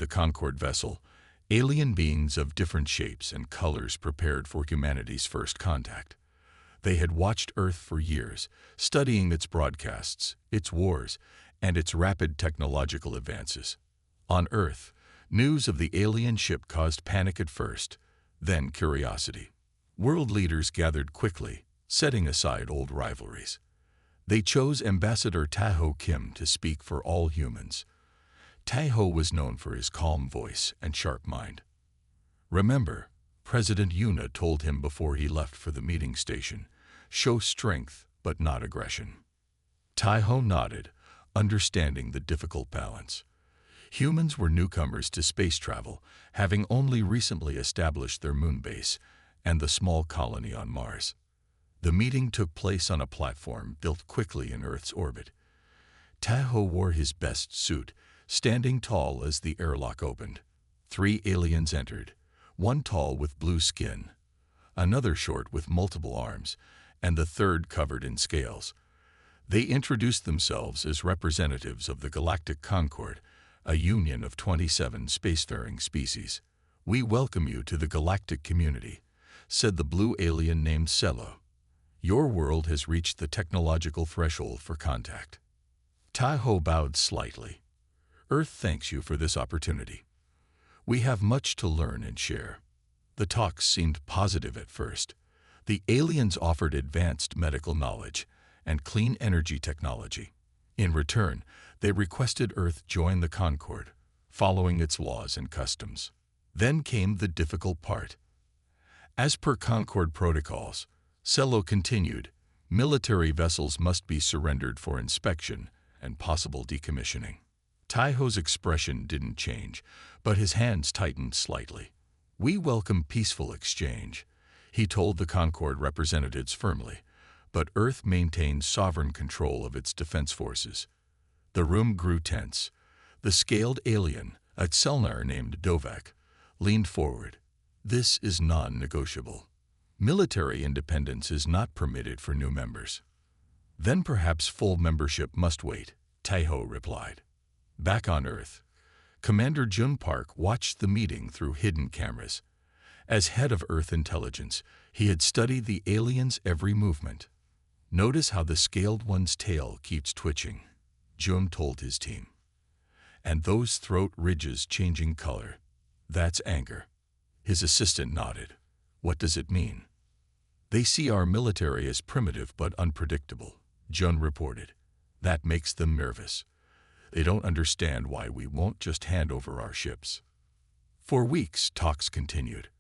the Concorde vessel, alien beings of different shapes and colors prepared for humanity's first contact. They had watched Earth for years, studying its broadcasts, its wars, and its rapid technological advances. On Earth, news of the alien ship caused panic at first, then curiosity. World leaders gathered quickly, setting aside old rivalries. They chose Ambassador Taho Kim to speak for all humans. Taho was known for his calm voice and sharp mind. Remember, President Yuna told him before he left for the meeting station, show strength but not aggression. Taho nodded, understanding the difficult balance. Humans were newcomers to space travel, having only recently established their moon base and the small colony on Mars. The meeting took place on a platform built quickly in Earth's orbit. Taho wore his best suit, standing tall as the airlock opened. 3 aliens entered, one tall with blue skin, another short with multiple arms, and the third covered in scales. They introduced themselves as representatives of the Galactic Concorde, a union of 27 spacefaring species. "We welcome you to the galactic community," said the blue alien named Cello. "Your world has reached the technological threshold for contact." Taho bowed slightly. "Earth thanks you for this opportunity. We have much to learn and share." The talks seemed positive at first. The aliens offered advanced medical knowledge and clean energy technology. In return, they requested Earth join the Concorde, following its laws and customs. Then came the difficult part. As per Concorde protocols, Cello continued, military vessels must be surrendered for inspection and possible decommissioning. Taho's expression didn't change, but his hands tightened slightly. "We welcome peaceful exchange," he told the Concorde representatives firmly, but Earth maintained sovereign control of its defense forces. The room grew tense. The scaled alien, a Selnar named Dovek, leaned forward. "This is non-negotiable. Military independence is not permitted for new members." "Then perhaps full membership must wait," Taho replied. Back on Earth, Commander Jun Park watched the meeting through hidden cameras. As head of Earth intelligence, he had studied the aliens' every movement. "Notice how the scaled one's tail keeps twitching," Jun told his team. "And those throat ridges changing color. That's anger." His assistant nodded. "What does it mean?" "They see our military as primitive but unpredictable," Jun reported. "That makes them nervous. They don't understand why we won't just hand over our ships." For weeks, talks continued.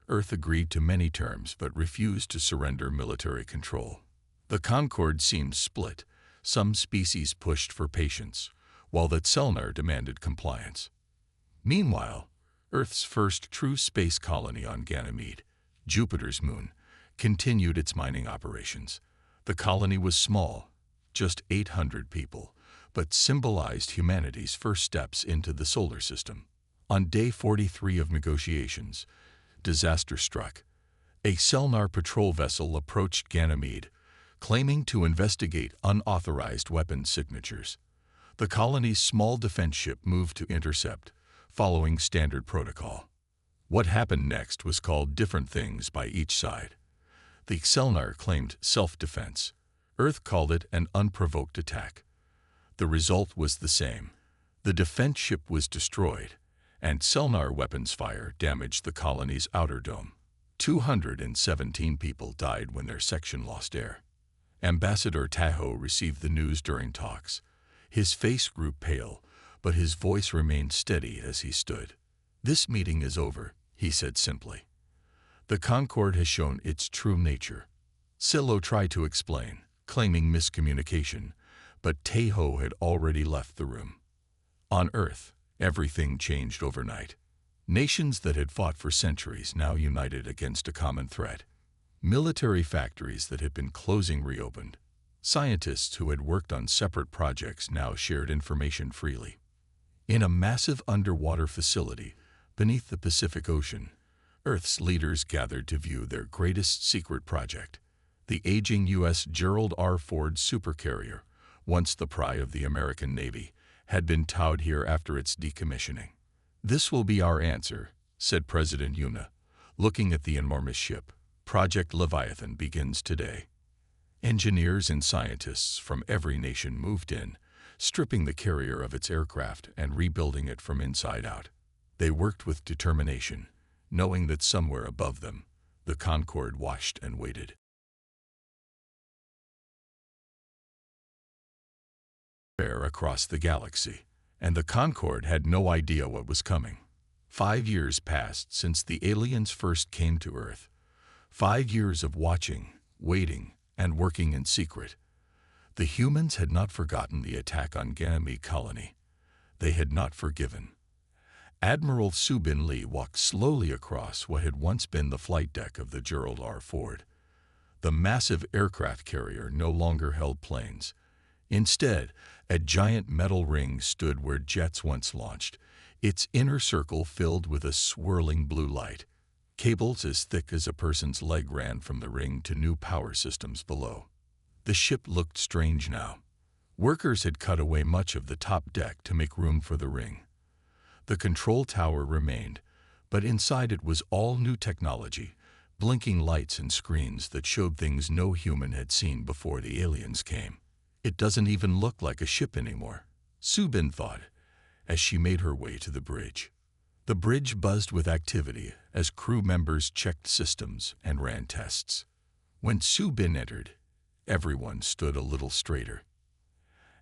Earth agreed to many terms but refused to surrender military control. The Concorde seemed split. Some species pushed for patience, while the Selnar demanded compliance. Meanwhile, Earth's first true space colony on Ganymede, Jupiter's moon, continued its mining operations. The colony was small, just 800 people, but symbolized humanity's first steps into the solar system. On day 43 of negotiations, disaster struck. A Selnar patrol vessel approached Ganymede, claiming to investigate unauthorized weapons signatures. The colony's small defense ship moved to intercept, following standard protocol. What happened next was called different things by each side. The Selnar claimed self-defense. Earth called it an unprovoked attack. The result was the same. The defense ship was destroyed, and Selnar weapons fire damaged the colony's outer dome. 217 people died when their section lost air. Ambassador Taho received the news during talks. His face grew pale, but his voice remained steady as he stood. "This meeting is over," he said simply. "The Concorde has shown its true nature." Silo tried to explain, claiming miscommunication, but Taho had already left the room. On Earth, everything changed overnight. Nations that had fought for centuries now united against a common threat. Military factories that had been closing reopened. Scientists who had worked on separate projects now shared information freely. In a massive underwater facility beneath the Pacific Ocean, Earth's leaders gathered to view their greatest secret project, the aging U.S. Gerald R. Ford Supercarrier, once the pride of the American Navy, had been towed here after its decommissioning. "This will be our answer," said President Yuna, looking at the enormous ship. "Project Leviathan begins today." Engineers and scientists from every nation moved in, stripping the carrier of its aircraft and rebuilding it from inside out. They worked with determination, knowing that somewhere above them, the Concorde watched and waited. Across the galaxy, and the Concorde had no idea what was coming. 5 years passed since the aliens first came to Earth. 5 years of watching, waiting, and working in secret. The humans had not forgotten the attack on Ganymede colony. They had not forgiven. Admiral Subin Lee walked slowly across what had once been the flight deck of the Gerald R. Ford. The massive aircraft carrier no longer held planes. Instead, a giant metal ring stood where jets once launched, its inner circle filled with a swirling blue light. Cables as thick as a person's leg ran from the ring to new power systems below. The ship looked strange now. Workers had cut away much of the top deck to make room for the ring. The control tower remained, but inside it was all new technology, blinking lights and screens that showed things no human had seen before the aliens came. "It doesn't even look like a ship anymore," Subin thought, as she made her way to the bridge. The bridge buzzed with activity as crew members checked systems and ran tests. When Subin entered, everyone stood a little straighter.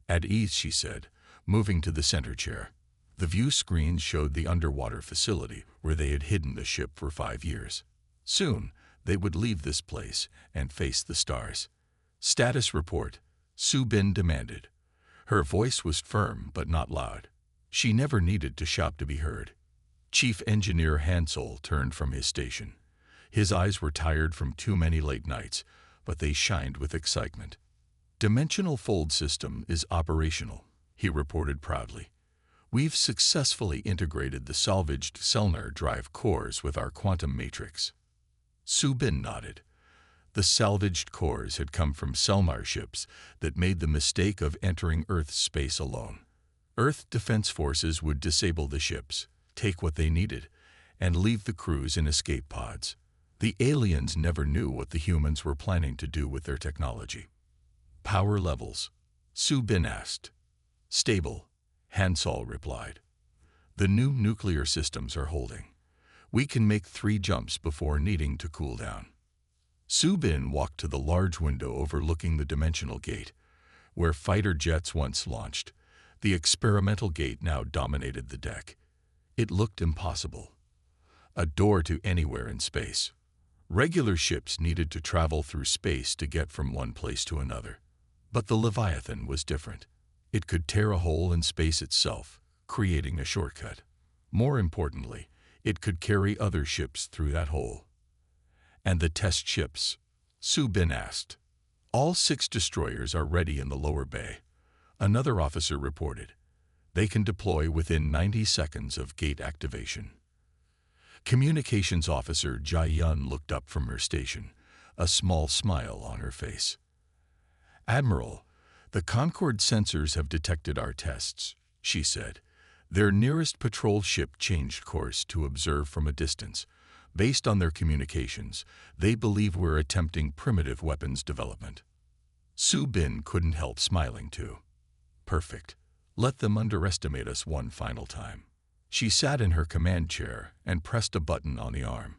"At ease," she said, moving to the center chair. The view screen showed the underwater facility where they had hidden the ship for 5 years. Soon, they would leave this place and face the stars. "Status report," Subin demanded. Her voice was firm but not loud. She never needed to shout to be heard. Chief Engineer Hansel turned from his station. His eyes were tired from too many late nights, but they shined with excitement. "Dimensional fold system is operational," he reported proudly. "We've successfully integrated the salvaged Selnar drive cores with our quantum matrix." Subin nodded. The salvaged cores had come from Selnar ships that made the mistake of entering Earth's space alone. Earth Defense Forces would disable the ships, take what they needed, and leave the crews in escape pods. The aliens never knew what the humans were planning to do with their technology. "Power levels?" Subin asked. "Stable," Hansel replied. "The new nuclear systems are holding. We can make 3 jumps before needing to cool down." Subin walked to the large window overlooking the dimensional gate, where fighter jets once launched. The experimental gate now dominated the deck. It looked impossible. A door to anywhere in space. Regular ships needed to travel through space to get from one place to another. But the Leviathan was different. It could tear a hole in space itself, creating a shortcut. More importantly, it could carry other ships through that hole. "And the test ships?" Subin asked. "All 6 destroyers are ready in the lower bay," another officer reported. "They can deploy within 90 seconds of gate activation." Communications Officer Jai Yun looked up from her station, a small smile on her face. "Admiral, the Concorde sensors have detected our tests," she said. "Their nearest patrol ship changed course to observe from a distance. Based on their communications, they believe we're attempting primitive weapons development." Subin couldn't help smiling too. "Perfect. Let them underestimate us one final time." She sat in her command chair and pressed a button on the arm.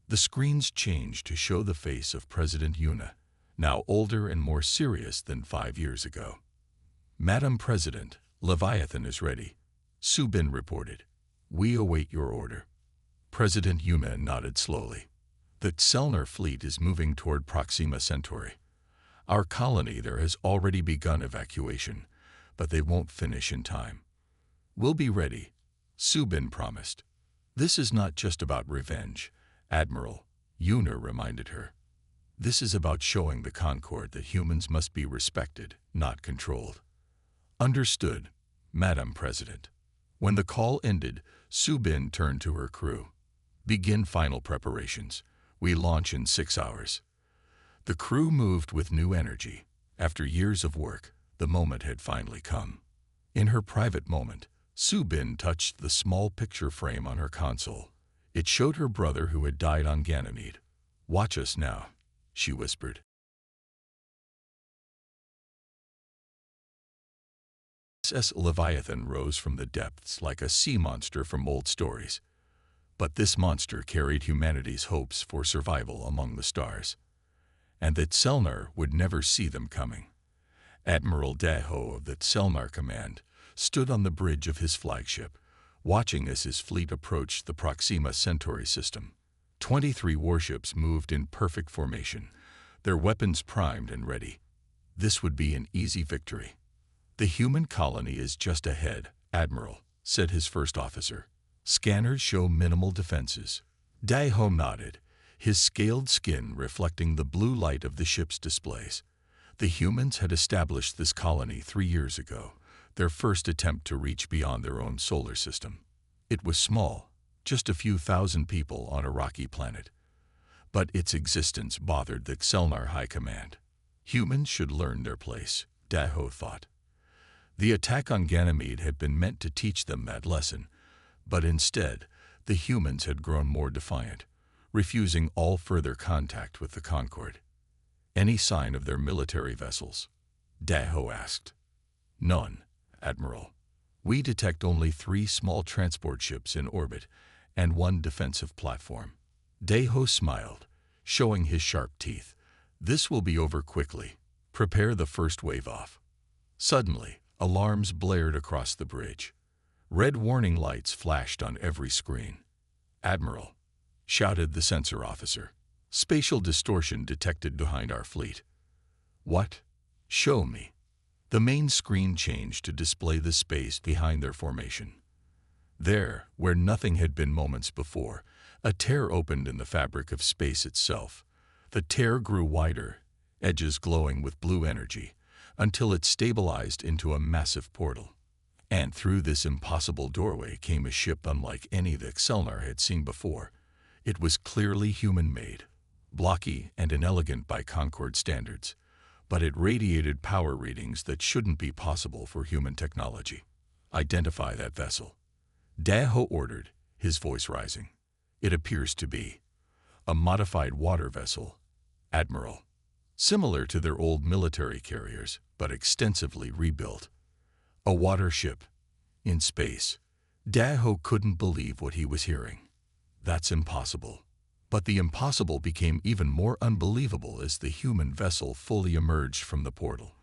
The screens changed to show the face of President Yuna, now older and more serious than 5 years ago. "Madam President, Leviathan is ready," Subin reported. "We await your order." President Yuna nodded slowly. "The Selnar fleet is moving toward Proxima Centauri. Our colony there has already begun evacuation, but they won't finish in time. We'll be ready," Subin promised. "This is not just about revenge, Admiral," Yuna reminded her. "This is about showing the Concorde that humans must be respected, not controlled." "Understood, Madam President." When the call ended, Subin turned to her crew. "Begin final preparations. We launch in 6 hours." The crew moved with new energy. After years of work, the moment had finally come. In her private moment, Subin touched the small picture frame on her console. It showed her brother who had died on Ganymede. "Watch us now," she whispered. SS Leviathan rose from the depths like a sea monster from old stories. But this monster carried humanity's hopes for survival among the stars, and that Selnar would never see them coming. Admiral Daho of the Selnar Command stood on the bridge of his flagship, watching as his fleet approached the Proxima Centauri system. 23 warships moved in perfect formation, their weapons primed and ready. This would be an easy victory. "The human colony is just ahead, Admiral," said his first officer. "Scanners show minimal defenses." Daho nodded, his scaled skin reflecting the blue light of the ship's displays. The humans had established this colony 3 years ago, their first attempt to reach beyond their own solar system. It was small, just a few thousand people on a rocky planet. But its existence bothered the Selnar High Command. Humans should learn their place, Daho thought. The attack on Ganymede had been meant to teach them that lesson, but instead, the humans had grown more defiant, refusing all further contact with the Concorde. "Any sign of their military vessels?" Daho asked. "None, Admiral. We detect only 3 small transport ships in orbit and 1 defensive platform." Daho smiled, showing his sharp teeth. "This will be over quickly. Prepare the first wave off." Suddenly, alarms blared across the bridge. Red warning lights flashed on every screen. "Admiral," shouted the sensor officer, "spatial distortion detected behind our fleet." "What? Show me." The main screen changed to display the space behind their formation. There, where nothing had been moments before, a tear opened in the fabric of space itself. The tear grew wider, edges glowing with blue energy, until it stabilized into a massive portal. And through this impossible doorway came a ship unlike any that Selnar had seen before. It was clearly human-made, blocky and inelegant by Concorde standards, but it radiated power readings that shouldn't be possible for human technology. "Identify that vessel," Daho ordered, his voice rising. "It appears to be a modified water vessel, Admiral, similar to their old military carriers, but extensively rebuilt." A water ship in space. Daho couldn't believe what he was hearing. That's impossible. But the impossible became even more unbelievable as the human vessel fully emerged from the portal.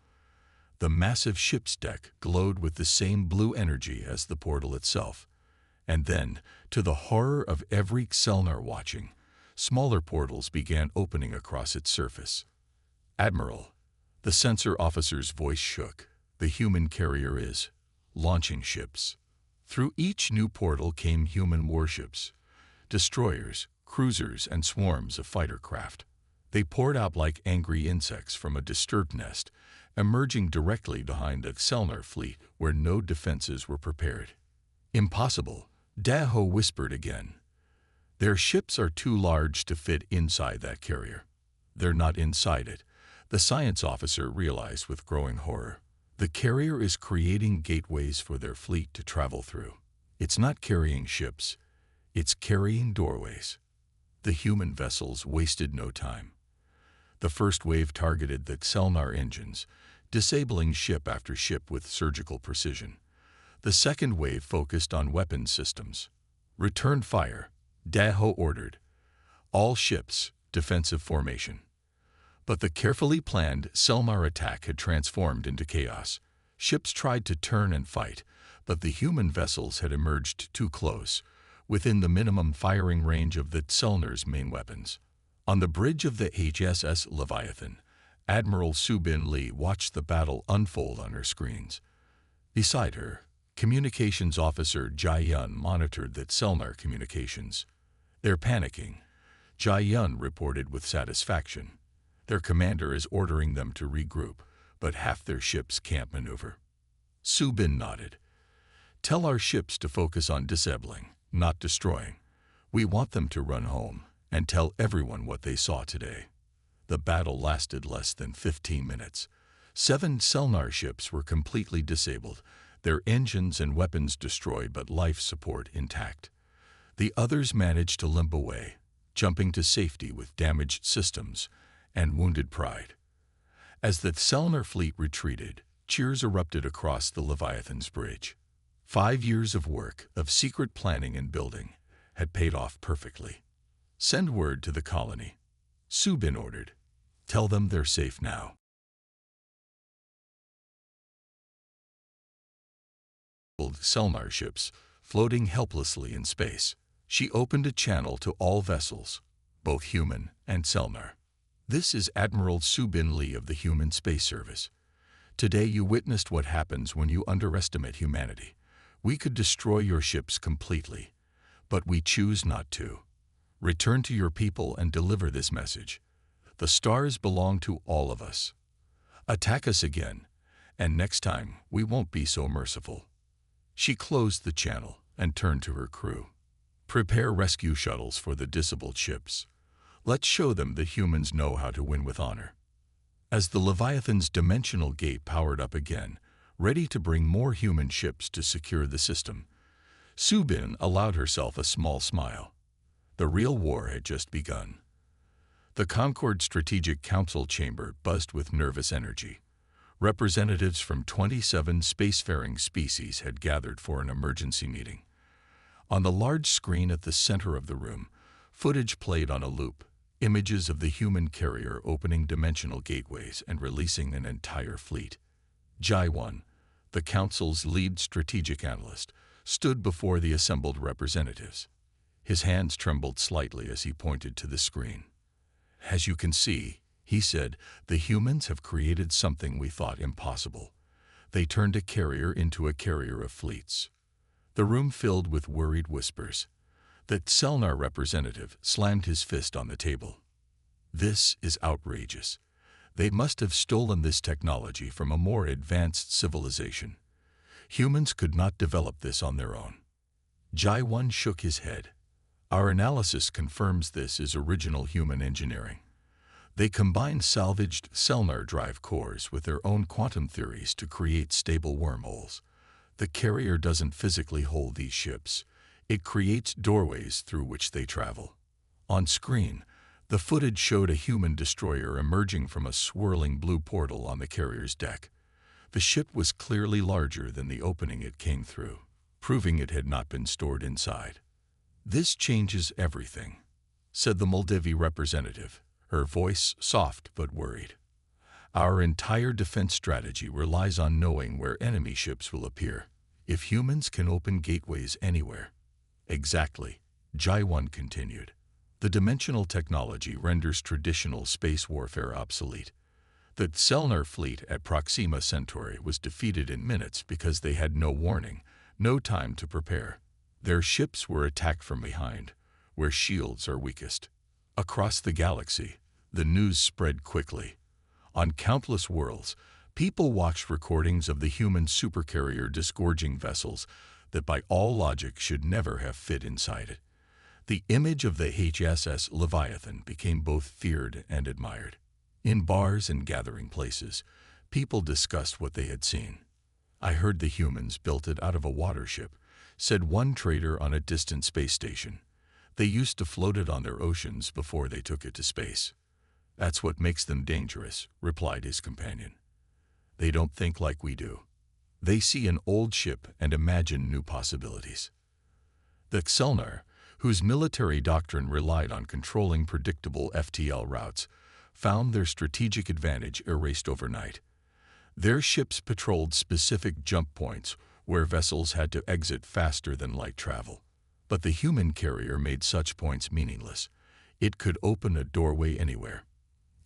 The massive ship's deck glowed with the same blue energy as the portal itself. And then, to the horror of every Selnar watching, smaller portals began opening across its surface. "Admiral," the sensor officer's voice shook, "the human carrier is launching ships." Through each new portal came human warships, destroyers, cruisers, and swarms of fighter craft. They poured out like angry insects from a disturbed nest, emerging directly behind the Selnar fleet where no defenses were prepared. "Impossible," Daho whispered again. "Their ships are too large to fit inside that carrier." "They're not inside it," the science officer realized with growing horror. "The carrier is creating gateways for their fleet to travel through. It's not carrying ships, it's carrying doorways." The human vessels wasted no time. The first wave targeted the Selnar engines, disabling ship after ship with surgical precision. The second wave focused on weapons systems. "Return fire," Daho ordered. "All ships, defensive formation." But the carefully planned Selnar attack had transformed into chaos. Ships tried to turn and fight, but the human vessels had emerged too close, within the minimum firing range of the Selnar's main weapons. On the bridge of the HSS Leviathan, Admiral Subin Lee watched the battle unfold on her screens. Beside her, Communications Officer Jai Yun monitored the Selnar communications. "They're panicking," Jai Yun reported with satisfaction. "Their commander is ordering them to regroup, but half their ships can't maneuver." Subin nodded. "Tell our ships to focus on disabling, not destroying. We want them to run home and tell everyone what they saw today." The battle lasted less than 15 minutes. 7 Selnar ships were completely disabled, their engines and weapons destroyed but life support intact. The others managed to limp away, jumping to safety with damaged systems and wounded pride. As the Selnar fleet retreated, cheers erupted across the Leviathan's bridge. 5 years of work, of secret planning and building, had paid off perfectly. "Send word to the colony," Subin ordered. "Tell them they're safe now." Selnar ships floating helplessly in space. She opened a channel to all vessels, both human and Selnar. "This is Admiral Subin Lee of the Human Space Service. Today you witnessed what happens when you underestimate humanity. We could destroy your ships completely, but we choose not to. Return to your people and deliver this message. The stars belong to all of us. Attack us again, and next time we won't be so merciful." She closed the channel and turned to her crew. "Prepare rescue shuttles for the disabled ships. Let's show them that humans know how to win with honor." As the Leviathan's dimensional gate powered up again, ready to bring more human ships to secure the system, Subin allowed herself a small smile. The real war had just begun. The Concord Strategic Council chamber buzzed with nervous energy. Representatives from 27 spacefaring species had gathered for an emergency meeting. On the large screen at the center of the room, footage played on a loop, images of the human carrier opening dimensional gateways and releasing an entire fleet. Jai-1, the Council's lead strategic analyst, stood before the assembled representatives. His hands trembled slightly as he pointed to the screen. "As you can see," he said, "the humans have created something we thought impossible. They turned a carrier into a carrier of fleets." The room filled with worried whispers. The Selnar representative slammed his fist on the table. "This is outrageous. They must have stolen this technology from a more advanced civilization. Humans could not develop this on their own." Jai-1 shook his head. "Our analysis confirms this is original human engineering. They combined salvaged Selnar drive cores with their own quantum theories to create stable wormholes. The carrier doesn't physically hold these ships. It creates doorways through which they travel." On screen, the footage showed a human destroyer emerging from a swirling blue portal on the carrier's deck. The ship was clearly larger than the opening it came through, proving it had not been stored inside. "This changes everything," said the Moldavi representative, her voice soft but worried. "Our entire defense strategy relies on knowing where enemy ships will appear. If humans can open gateways anywhere—" "Exactly," Jai-1 continued. "The dimensional technology renders traditional space warfare obsolete. The Selnar fleet at Proxima Centauri was defeated in minutes because they had no warning, no time to prepare. Their ships were attacked from behind, where shields are weakest. Across the galaxy, the news spread quickly. On countless worlds, people watched recordings of the human supercarrier disgorging vessels that by all logic should never have fit inside it. The image of the HSS Leviathan became both feared and admired. In bars and gathering places, people discussed what they had seen. "I heard the humans built it out of a water ship," said one trader on a distant space station. "They used to float it on their oceans before they took it to space." "That's what makes them dangerous," replied his companion. "They don't think like we do. They see an old ship and imagine new possibilities." The Selnar, whose military doctrine relied on controlling predictable FTL routes, found their strategic advantage erased overnight. Their ships patrolled specific jump points where vessels had to exit faster than light travel. But the human carrier made such points meaningless. It could open a doorway anywhere.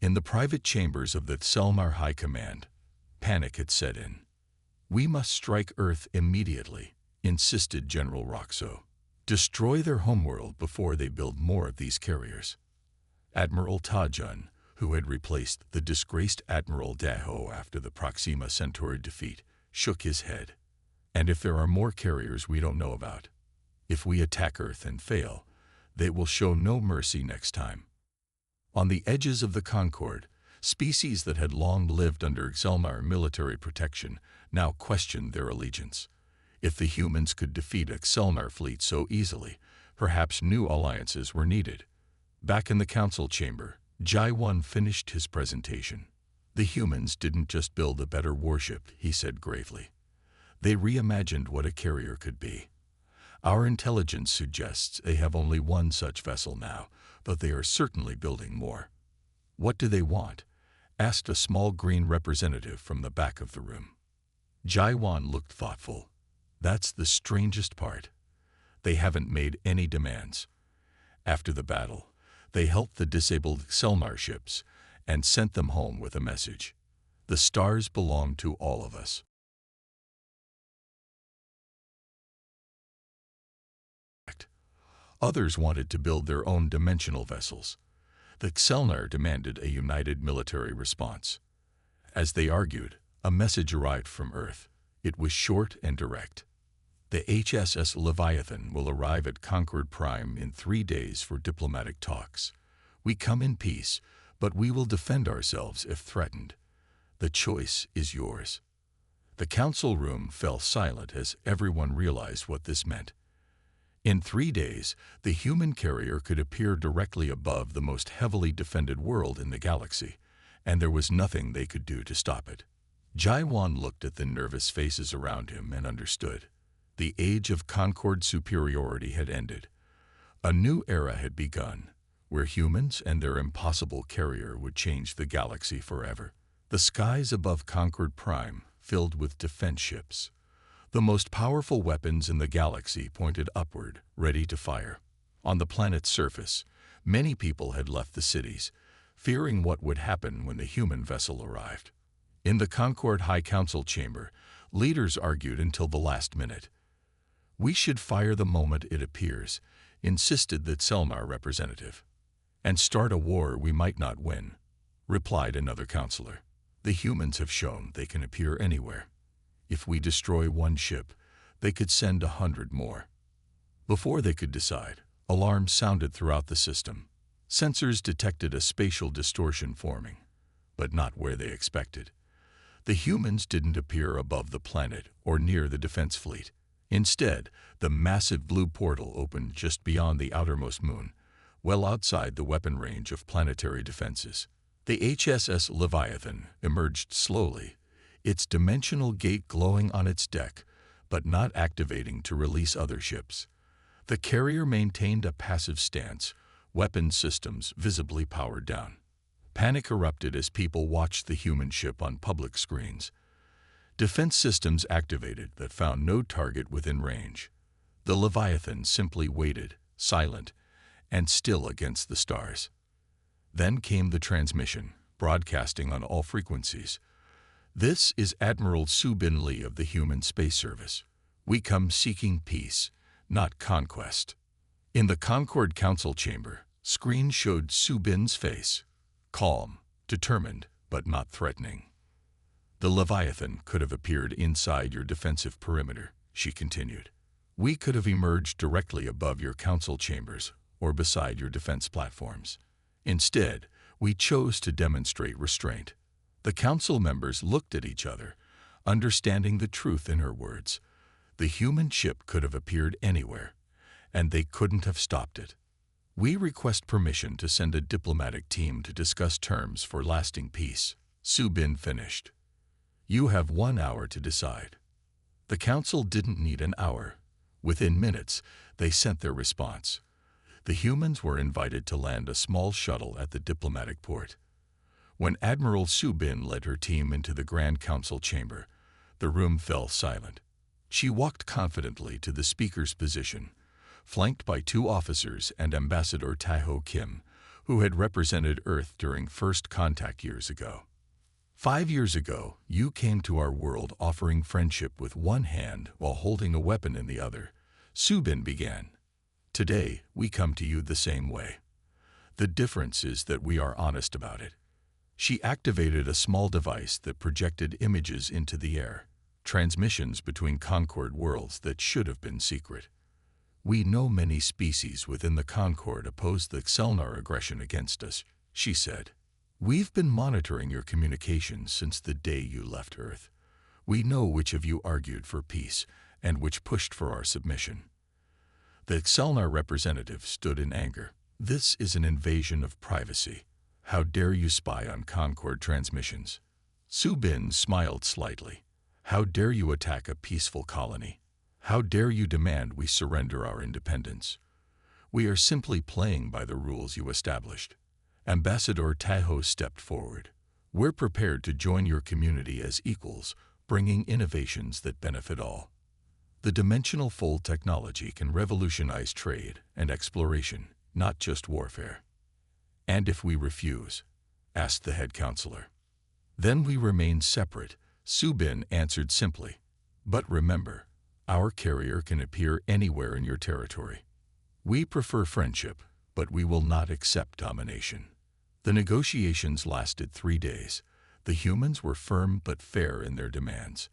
In the private chambers of the Selnar High Command, panic had set in. "We must strike Earth immediately," insisted General Roxo. "Destroy their homeworld before they build more of these carriers." Admiral Tajun, who had replaced the disgraced Admiral Daho after the Proxima Centauri defeat, shook his head. "And if there are more carriers we don't know about? If we attack Earth and fail, they will show no mercy next time." On the edges of the Concord, species that had long lived under Selnar military protection now questioned their allegiance. If the humans could defeat a Xelnar fleet so easily, perhaps new alliances were needed. Back in the council chamber, Jai-1 finished his presentation. The humans didn't just build a better warship, he said gravely. They reimagined what a carrier could be. Our intelligence suggests they have only one such vessel now, but they are certainly building more. What do they want? Asked a small green representative from the back of the room. Jai-1 looked thoughtful. That's the strangest part. They haven't made any demands. After the battle, they helped the disabled Xelnar ships and sent them home with a message. The stars belong to all of us. Others wanted to build their own dimensional vessels. The Xelnar demanded a united military response. As they argued, a message arrived from Earth. It was short and direct. The HSS Leviathan will arrive at Concord Prime in 3 days for diplomatic talks. We come in peace, but we will defend ourselves if threatened. The choice is yours. The council room fell silent as everyone realized what this meant. In 3 days, the human carrier could appear directly above the most heavily defended world in the galaxy, and there was nothing they could do to stop it. Jai-1 looked at the nervous faces around him and understood. The age of Concord superiority had ended. A new era had begun, where humans and their impossible carrier would change the galaxy forever. The skies above Concord Prime filled with defense ships. The most powerful weapons in the galaxy pointed upward, ready to fire. On the planet's surface, many people had left the cities, fearing what would happen when the human vessel arrived. In the Concord High Council chamber, leaders argued until the last minute. We should fire the moment it appears, insisted the Xelnar representative. And start a war we might not win, replied another counselor. The humans have shown they can appear anywhere. If we destroy one ship, they could send 100 more. Before they could decide, alarms sounded throughout the system. Sensors detected a spatial distortion forming, but not where they expected. The humans didn't appear above the planet or near the defense fleet. Instead, the massive blue portal opened just beyond the outermost moon, well outside the weapon range of planetary defenses. The HSS Leviathan emerged slowly, its dimensional gate glowing on its deck, but not activating to release other ships. The carrier maintained a passive stance, weapon systems visibly powered down. Panic erupted as people watched the human ship on public screens. Defense systems activated that found no target within range. The Leviathan simply waited, silent and still against the stars. Then came the transmission, broadcasting on all frequencies. This is Admiral Su-Bin Lee of the Human Space Service. We come seeking peace, not conquest. In the Concord Council chamber, screens showed Su-Bin's face, calm, determined, but not threatening. The Leviathan could have appeared inside your defensive perimeter, she continued. We could have emerged directly above your council chambers or beside your defense platforms. Instead, we chose to demonstrate restraint. The council members looked at each other, understanding the truth in her words. The human ship could have appeared anywhere, and they couldn't have stopped it. We request permission to send a diplomatic team to discuss terms for lasting peace, Su-Bin finished. You have 1 hour to decide. The council didn't need an hour. Within minutes, they sent their response. The humans were invited to land a small shuttle at the diplomatic port. When Admiral Su-Bin led her team into the Grand Council chamber, the room fell silent. She walked confidently to the speaker's position, flanked by 2 officers and Ambassador Tae-ho Kim, who had represented Earth during first contact years ago. 5 years ago, you came to our world offering friendship with one hand while holding a weapon in the other, Su-Bin began. Today, we come to you the same way. The difference is that we are honest about it. She activated a small device that projected images into the air, transmissions between Concord worlds that should have been secret. We know many species within the Concord oppose the Xelnar aggression against us, she said. We've been monitoring your communications since the day you left Earth. We know which of you argued for peace and which pushed for our submission. The Xelnar representative stood in anger. This is an invasion of privacy. How dare you spy on Concord transmissions? Subin smiled slightly. How dare you attack a peaceful colony? How dare you demand we surrender our independence? We are simply playing by the rules you established. Ambassador Tahoe stepped forward. We're prepared to join your community as equals, bringing innovations that benefit all. The dimensional fold technology can revolutionize trade and exploration, not just warfare. And if we refuse? Asked the head counselor. Then we remain separate, Subin answered simply. But remember, our carrier can appear anywhere in your territory. We prefer friendship, but we will not accept domination. The negotiations lasted 3 days. The humans were firm but fair in their demands.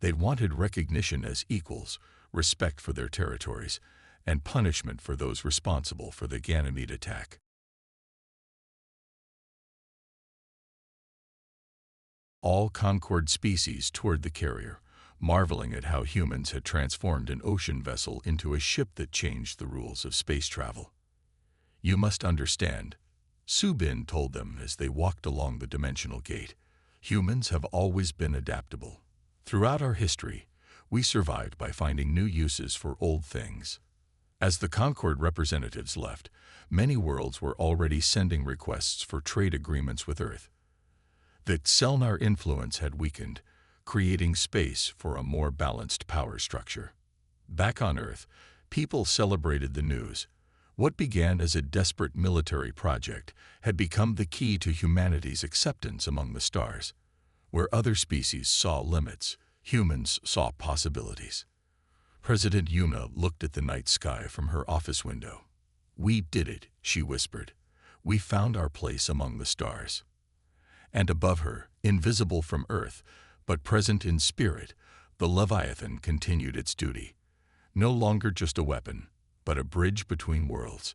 They wanted recognition as equals, respect for their territories, and punishment for those responsible for the Ganymede attack. All Concord species toured the carrier, marveling at how humans had transformed an ocean vessel into a ship that changed the rules of space travel. You must understand, Subin told them as they walked along the dimensional gate, humans have always been adaptable. Throughout our history, we survived by finding new uses for old things. As the Concord representatives left, many worlds were already sending requests for trade agreements with Earth. The Xelnar influence had weakened, creating space for a more balanced power structure. Back on Earth, people celebrated the news. What began as a desperate military project had become the key to humanity's acceptance among the stars. Where other species saw limits, humans saw possibilities. President Yuna looked at the night sky from her office window. "We did it," she whispered. "We found our place among the stars." And above her, invisible from Earth, but present in spirit, the Leviathan continued its duty. No longer just a weapon, but a bridge between worlds.